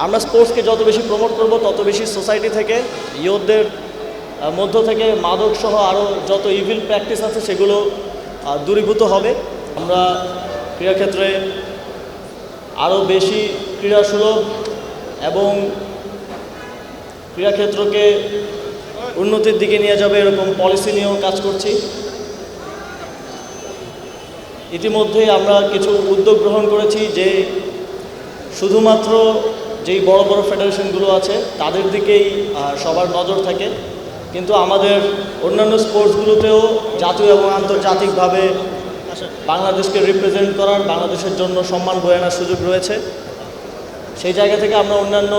আমরা স্পোর্টসকে যত বেশি প্রমোট করব তত বেশি সোসাইটি থেকে ইয়ুথদের মধ্য থেকে মাদক সহ আরও যত ইভিল প্র্যাকটিস আছে সেগুলো দূরীভূত হবে। আমরা ক্রীড়াক্ষেত্রে আরও বেশি ক্রীড়া সুলভ এবং ক্রীড়াক্ষেত্রকে উন্নতির দিকে নিয়ে যাবে এরকম পলিসি নিয়েও কাজ করছি। ইতিমধ্যেই আমরা কিছু উদ্যোগ গ্রহণ করেছি যে শুধুমাত্র যেই বড় বড় ফেডারেশনগুলো আছে তাদের দিকেই সবার নজর থাকে, কিন্তু আমাদের অন্যান্য স্পোর্টসগুলোতেও জাতীয় এবং আন্তর্জাতিকভাবে বাংলাদেশকে রিপ্রেজেন্ট করার, বাংলাদেশের জন্য সম্মান বয়ে আনার সুযোগ রয়েছে। সেই জায়গা থেকে আমরা অন্যান্য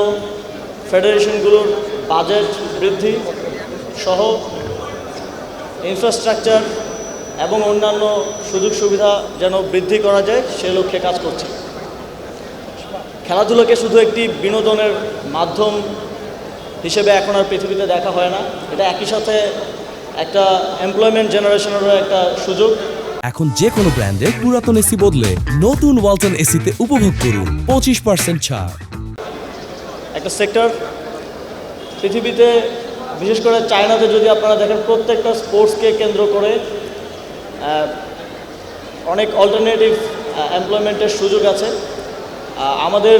ফেডারেশনগুলোর বাজেট বৃদ্ধি সহ ইনফ্রাস্ট্রাকচার এবং অন্যান্য সুযোগ সুবিধা যেন বৃদ্ধি করা যায় সে লক্ষ্যে কাজ করছি। খেলাধুলাকে শুধু একটি বিনোদনের মাধ্যম হিসেবে এখন আর পৃথিবীতে দেখা হয় না, এটা একই সাথে একটা এমপ্লয়মেন্ট জেনারেশনেরও একটা সুযোগ। এখন যে কোনো ব্র্যান্ডের পুরাতন এসি বদলে নতুন ওয়ালটন এসিতে উপভোগ করুন 25% ছাড়। একটা সেক্টর পৃথিবীতে বিশেষ করে চায়নাতে যদি আপনারা দেখেন প্রত্যেকটা স্পোর্টসকে কেন্দ্র করে অনেক অল্টারনেটিভ এমপ্লয়মেন্টের সুযোগ আছে। আমাদের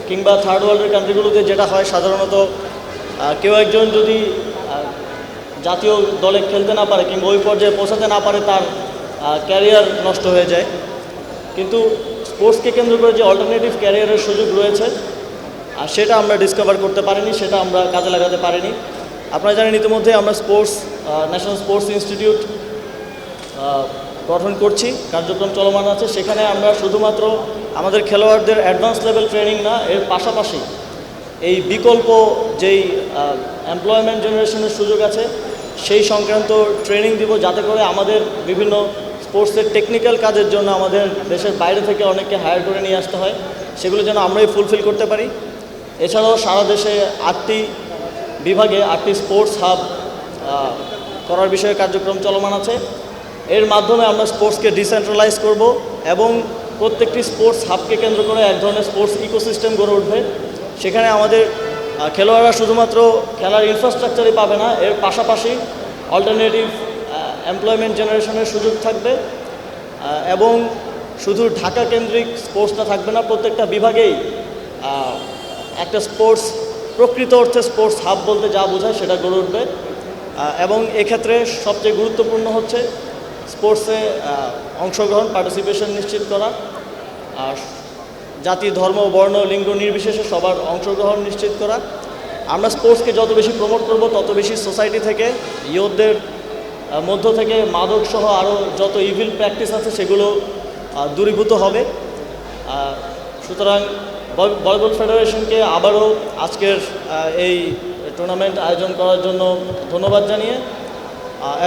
কিংবা থার্ড ওয়ার্ল্ডের কান্ট্রিগুলোতে যেটা হয় সাধারণত কেউ একজন যদি জাতীয় দলে খেলতে না পারে কিংবা ওই পর্যায়ে পৌঁছাতে না পারে তার ক্যারিয়ার নষ্ট হয়ে যায়, কিন্তু স্পোর্টসকে কেন্দ্র করে যে অল্টারনেটিভ ক্যারিয়ারের সুযোগ রয়েছে সেটা আমরা ডিসকভার করতে পারিনি, সেটা আমরা কাজে লাগাতে পারিনি। আপনারা জানেন ইতিমধ্যে আমরা ন্যাশনাল স্পোর্টস ইনস্টিটিউট গঠন করছি, কার্যক্রম চলমান আছে। সেখানে আমরা শুধুমাত্র আমাদের খেলোয়াড়দের অ্যাডভান্স লেভেল ট্রেনিং না, এর পাশাপাশি এই বিকল্প যেই এমপ্লয়মেন্ট জেনারেশনের সুযোগ আছে সেই সংক্রান্ত ট্রেনিং দিব, যাতে করে আমাদের বিভিন্ন স্পোর্টসের টেকনিক্যাল কাজের জন্য আমাদের দেশের বাইরে থেকে অনেককে হায়ার করে নিয়ে আসতে হয়, সেগুলো যেন আমরাই ফুলফিল করতে পারি। এছাড়াও সারা দেশে 8টি বিভাগে 8টি স্পোর্টস হাব করার বিষয়ে কার্যক্রম চলমান আছে। এর মাধ্যমে আমরা স্পোর্টসকে ডিসেন্ট্রালাইজ করব এবং প্রত্যেকটি স্পোর্টস হাবকে কেন্দ্র করে এক ধরনের স্পোর্টস ইকোসিস্টেম গড়ে উঠবে। সেখানে আমাদের খেলোয়াড়রা শুধুমাত্র খেলার ইনফ্রাস্ট্রাকচারই পাবে না, এর পাশাপাশি অল্টারনেটিভ এমপ্লয়মেন্ট জেনারেশনের সুযোগ থাকবে এবং শুধু ঢাকা কেন্দ্রিক স্পোর্টসটা থাকবে না, প্রত্যেকটা বিভাগেই একটা স্পোর্টস প্রকৃত অর্থে স্পোর্টস হাব বলতে যা বোঝায় সেটা গড়ে উঠবে। এবং এক্ষেত্রে সবচেয়ে গুরুত্বপূর্ণ হচ্ছে স্পোর্টসে অংশগ্রহণ, পার্টিসিপেশন নিশ্চিত করা, জাতি, ধর্ম, বর্ণ, লিঙ্গ নির্বিশেষে সবার অংশগ্রহণ নিশ্চিত করা। আমরা স্পোর্টসকে যত বেশি প্রমোট করব তত বেশি সোসাইটি থেকে ইয়ুথদের মধ্য থেকে মাদক সহ আরও যত ইভিল প্র্যাকটিস আছে সেগুলো দূরীভূত হবে। সুতরাং ভলিবল ফেডারেশনকে আবারও আজকের এই টুর্নামেন্ট আয়োজন করার জন্য ধন্যবাদ জানিয়ে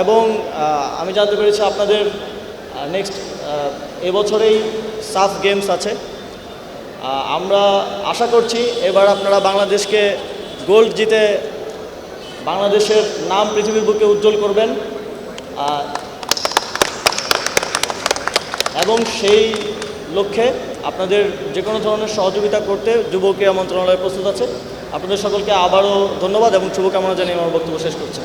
এবং আমি জানতে পেরেছি আপনাদের নেক্সট এবছরেই সাফ গেমস আছে। আমরা আশা করছি এবার আপনারা বাংলাদেশকে গোল্ড জিতে বাংলাদেশের নাম পৃথিবীর বুকে উজ্জ্বল করবেন এবং সেই লক্ষ্যে আপনাদের যে কোনো ধরনের সহযোগিতা করতে যুব ক্রীড়া মন্ত্রণালয় প্রস্তুত আছে। আপনাদের সকলকে আবারও ধন্যবাদ এবং শুভকামনা জানিয়ে আমার বক্তব্য শেষ করছি।